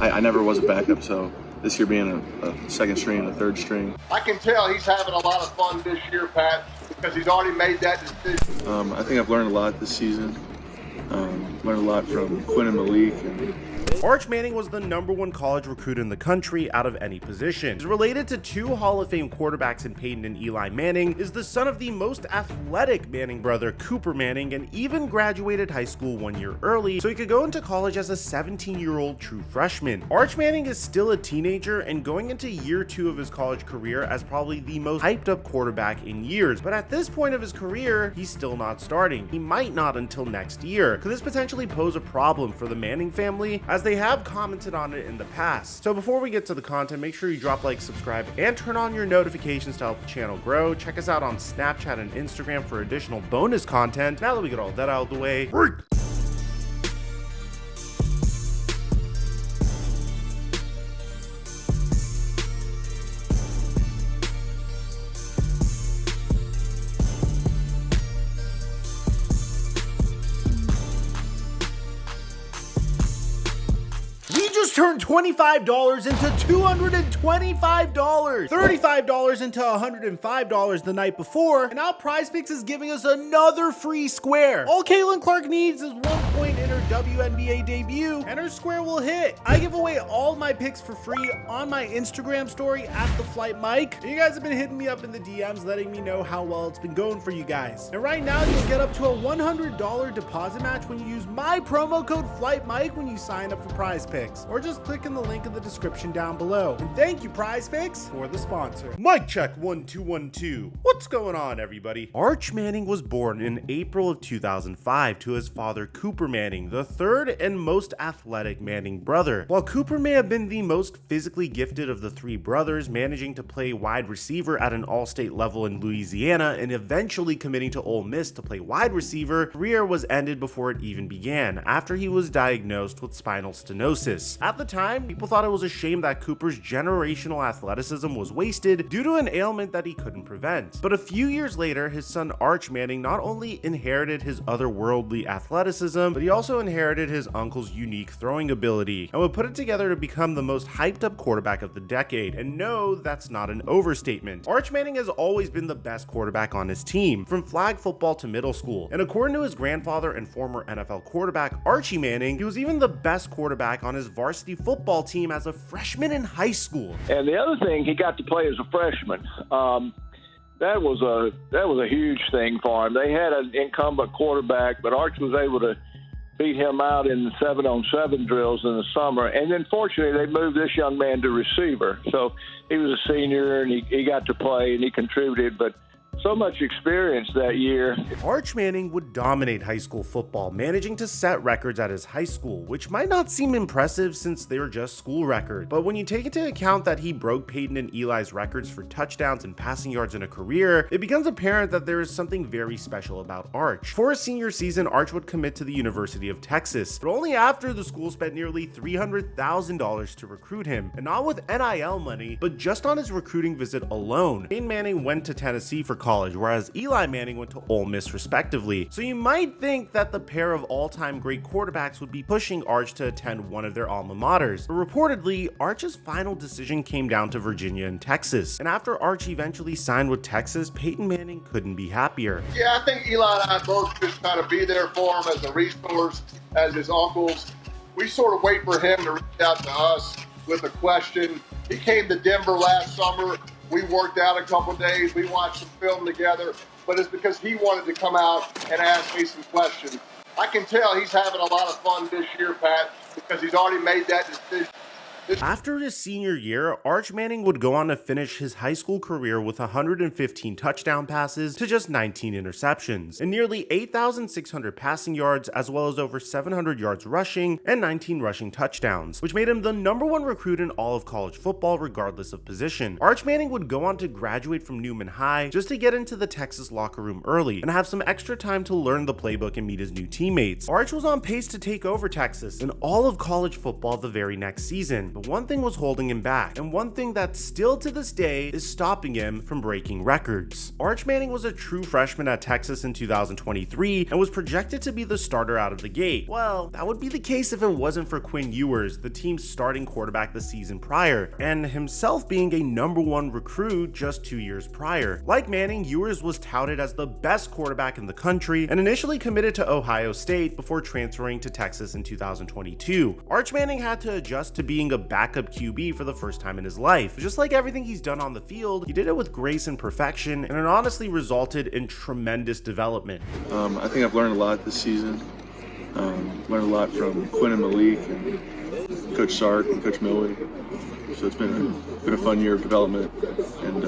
I never was a backup, so this year being a second string and a third string. I can tell he's having a lot of fun this year, Pat, because he's already made that decision. I think I've learned a lot this season. Learned a lot from Quinn and Malik. Arch Manning was the #1 college recruit in the country out of any position. He's related to 2 Hall of Fame quarterbacks in Peyton and Eli Manning, is the son of the most athletic Manning brother, Cooper Manning, and even graduated high school 1 year early, so he could go into college as a 17-year-old true freshman. Arch Manning is still a teenager and going into year 2 of his college career as probably the most hyped up quarterback in years, but at this point of his career, he's still not starting. He might not until next year. Could this potentially pose a problem for the Manning family, as they have commented on it in the past? So before we get to the content, make sure you drop like, subscribe, and turn on your notifications to help the channel grow. Check us out on Snapchat and Instagram for additional bonus content. Now that we get all that out of the way, turned $25 into $225, $35 into $105 the night before, and now PrizePicks is giving us another free square. All Caitlin Clark needs is 1 point in her WNBA debut, and her square will hit. I give away all my picks for free on my Instagram story @TheFlightMike. You guys have been hitting me up in the DMs letting me know how well it's been going for you guys. And right now you'll get up to a $100 deposit match when you use my promo code FlightMike when you sign up for PrizePicks, or just click in the link in the description down below. And thank you, PrizePicks, for the sponsor. Mic check 1 2 1 2. What's going on, everybody? Arch Manning was born in April of 2005 to his father Cooper Manning, the third and most athletic Manning brother. While Cooper may have been the most physically gifted of the 3 brothers, managing to play wide receiver at an all-state level in Louisiana and eventually committing to Ole Miss to play wide receiver, career was ended before it even began, after he was diagnosed with spinal stenosis. At the time, people thought it was a shame that Cooper's generational athleticism was wasted due to an ailment that he couldn't prevent. But a few years later, his son Arch Manning not only inherited his otherworldly athleticism, but he also inherited his uncle's unique throwing ability and would put it together to become the most hyped up quarterback of the decade. And no, that's not an overstatement. Arch Manning has always been the best quarterback on his team, from flag football to middle school. And according to his grandfather and former NFL quarterback Archie Manning, he was even the best quarterback on his varsity football team as a freshman in high school. And the other thing, he got to play as a freshman. That was a huge thing for him. They had an incumbent quarterback, but Arch was able to beat him out in the 7-on-7 drills in the summer. And then fortunately, they moved this young man to receiver. So he was a senior, and he got to play, and he contributed. But so much experience that year. Arch Manning would dominate high school football, managing to set records at his high school, which might not seem impressive since they were just school records. But when you take into account that he broke Peyton and Eli's records for touchdowns and passing yards in a career, it becomes apparent that there is something very special about Arch. For his senior season, Arch would commit to the University of Texas, but only after the school spent nearly $300,000 to recruit him, and not with NIL money, but just on his recruiting visit alone. Peyton Manning went to Tennessee for college, whereas Eli Manning went to Ole Miss respectively. So you might think that the pair of all-time great quarterbacks would be pushing Arch to attend one of their alma maters, but reportedly, Arch's final decision came down to Virginia and Texas. And after Arch eventually signed with Texas, Peyton Manning couldn't be happier. Yeah, I think Eli and I both just kind of be there for him as a resource, as his uncles. We sort of wait for him to reach out to us with a question. He came to Denver last summer. We worked out a couple days. We watched some film together, but it's because he wanted to come out and ask me some questions. I can tell he's having a lot of fun this year, Pat, because he's already made that decision. After his senior year, Arch Manning would go on to finish his high school career with 115 touchdown passes to just 19 interceptions, and nearly 8,600 passing yards, as well as over 700 yards rushing and 19 rushing touchdowns, which made him the #1 recruit in all of college football regardless of position. Arch Manning would go on to graduate from Newman High just to get into the Texas locker room early and have some extra time to learn the playbook and meet his new teammates. Arch was on pace to take over Texas and all of college football the very next season. But one thing was holding him back, and one thing that still to this day is stopping him from breaking records. Arch Manning was a true freshman at Texas in 2023 and was projected to be the starter out of the gate. Well, that would be the case if it wasn't for Quinn Ewers, the team's starting quarterback the season prior, and himself being a #1 recruit just 2 years prior. Like Manning, Ewers was touted as the best quarterback in the country and initially committed to Ohio State before transferring to Texas in 2022. Arch Manning had to adjust to being a backup QB for the first time in his life. Just like everything he's done on the field, he did it with grace and perfection, and it honestly resulted in tremendous development. I think I've learned a lot this season. Learned a lot from Quinn and Malik and Coach Sark and Coach Millway. So it's been a fun year of development, and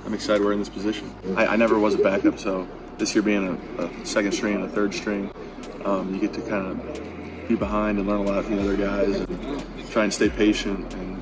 I'm excited we're in this position. I never was a backup, so this year being a second string and a third string, you get to kind of be behind and learn a lot from the other guys and try and stay patient. And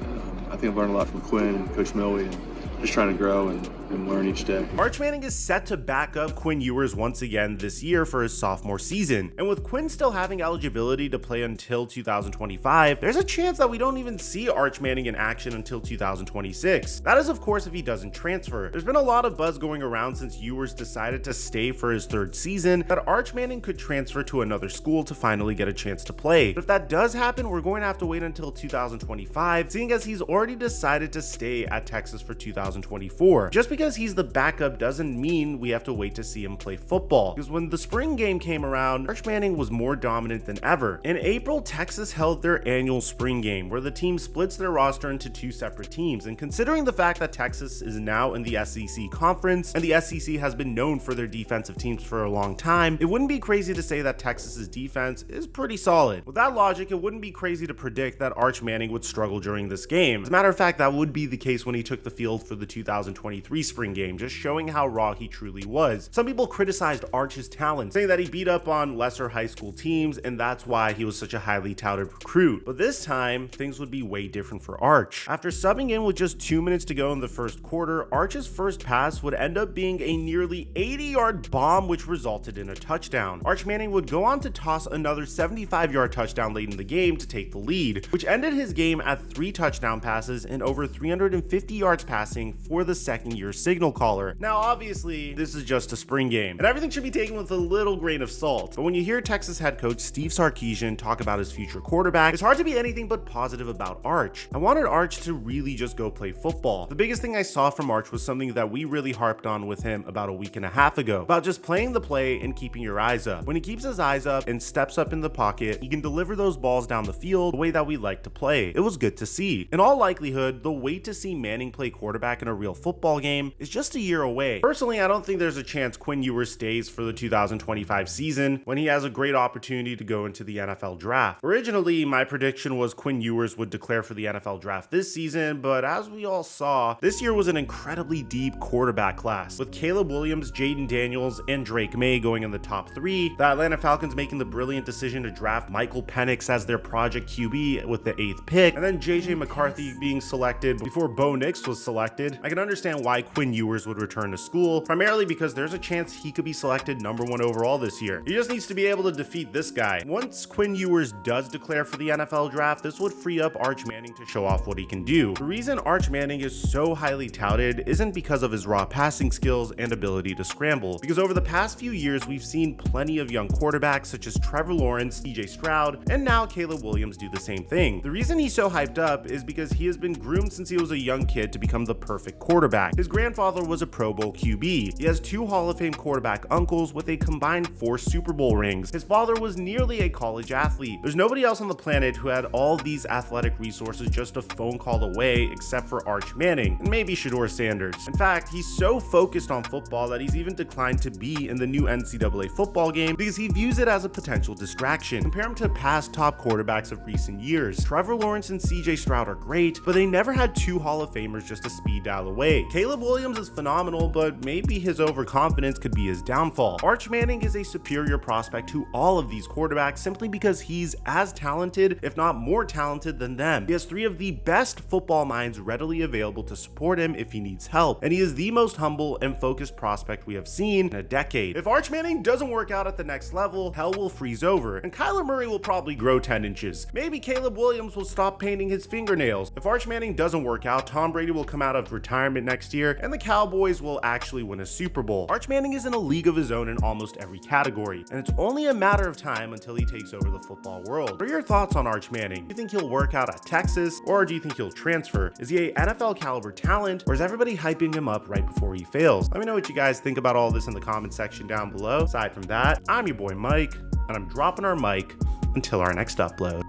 I think I've learned a lot from Quinn and Coach Millway, and just trying to grow and learn each day. Arch Manning is set to back up Quinn Ewers once again this year for his sophomore season. And with Quinn still having eligibility to play until 2025, there's a chance that we don't even see Arch Manning in action until 2026. That is, of course, if he doesn't transfer. There's been a lot of buzz going around since Ewers decided to stay for his third season that Arch Manning could transfer to another school to finally get a chance to play. But if that does happen, we're going to have to wait until 2025, seeing as he's already decided to stay at Texas for 2024. Just because he's the backup doesn't mean we have to wait to see him play football, because when the spring game came around, Arch Manning was more dominant than ever. In April, Texas held their annual spring game, where the team splits their roster into 2 separate teams, and considering the fact that Texas is now in the SEC conference, and the SEC has been known for their defensive teams for a long time, it wouldn't be crazy to say that Texas's defense is pretty solid. With that logic, it wouldn't be crazy to predict that Arch Manning would struggle during this game. As a matter of fact, that would be the case when he took the field for the 2023 spring game, just showing how raw he truly was. Some people criticized Arch's talent, saying that he beat up on lesser high school teams and that's why he was such a highly touted recruit. But this time, things would be way different for Arch. After subbing in with just 2 minutes to go in the first quarter, Arch's first pass would end up being a nearly 80-yard bomb, which resulted in a touchdown. Arch Manning would go on to toss another 75-yard touchdown late in the game to take the lead, which ended his game at 3 touchdown passes and over 350 yards passing for the second-year signal caller. Now, obviously, this is just a spring game, and everything should be taken with a little grain of salt. But when you hear Texas head coach Steve Sarkisian talk about his future quarterback, it's hard to be anything but positive about Arch. I wanted Arch to really just go play football. The biggest thing I saw from Arch was something that we really harped on with him about a week and a half ago, about just playing the play and keeping your eyes up. When he keeps his eyes up and steps up in the pocket, he can deliver those balls down the field the way that we like to play. It was good to see. In all likelihood, the wait to see Manning play quarterback in a real football game is just a year away. Personally, I don't think there's a chance Quinn Ewers stays for the 2025 season when he has a great opportunity to go into the NFL draft. Originally, my prediction was Quinn Ewers would declare for the NFL draft this season, but as we all saw, this year was an incredibly deep quarterback class, with Caleb Williams, Jaden Daniels, and Drake May going in the top 3, the Atlanta Falcons making the brilliant decision to draft Michael Penix as their project QB with the 8th pick, and then JJ McCarthy being selected before Bo Nix was selected. I can understand why Quinn Ewers would return to school, primarily because there's a chance he could be selected #1 overall this year. He just needs to be able to defeat this guy. Once Quinn Ewers does declare for the NFL draft, this would free up Arch Manning to show off what he can do. The reason Arch Manning is so highly touted isn't because of his raw passing skills and ability to scramble, because over the past few years we've seen plenty of young quarterbacks such as Trevor Lawrence, CJ Stroud, and now Caleb Williams do the same thing. The reason he's so hyped up is because he has been groomed since he was a young kid to become the perfect quarterback. His grandfather was a Pro Bowl QB. He has 2 Hall of Fame quarterback uncles with a combined 4 Super Bowl rings. His father was nearly a college athlete. There's nobody else on the planet who had all these athletic resources just a phone call away except for Arch Manning, and maybe Shedeur Sanders. In fact, he's so focused on football that he's even declined to be in the new NCAA football game because he views it as a potential distraction. Compare him to past top quarterbacks of recent years. Trevor Lawrence and CJ Stroud are great, but they never had 2 Hall of Famers just a speed dial away. Caleb Williams is phenomenal, but maybe his overconfidence could be his downfall. Arch Manning is a superior prospect to all of these quarterbacks simply because he's as talented, if not more talented than them. He has 3 of the best football minds readily available to support him if he needs help, and he is the most humble and focused prospect we have seen in a decade. If Arch Manning doesn't work out at the next level, hell will freeze over, and Kyler Murray will probably grow 10 inches. Maybe Caleb Williams will stop painting his fingernails. If Arch Manning doesn't work out, Tom Brady will come out of retirement next year, and the Cowboys will actually win a Super Bowl. Arch Manning is in a league of his own in almost every category, and it's only a matter of time until he takes over the football world. What are your thoughts on Arch Manning? Do you think he'll work out at Texas, or do you think he'll transfer? Is he a NFL caliber talent, or is everybody hyping him up right before he fails? Let me know what you guys think about all this in the comment section down below. Aside from that, I'm your boy Mike, and I'm dropping our mic until our next upload.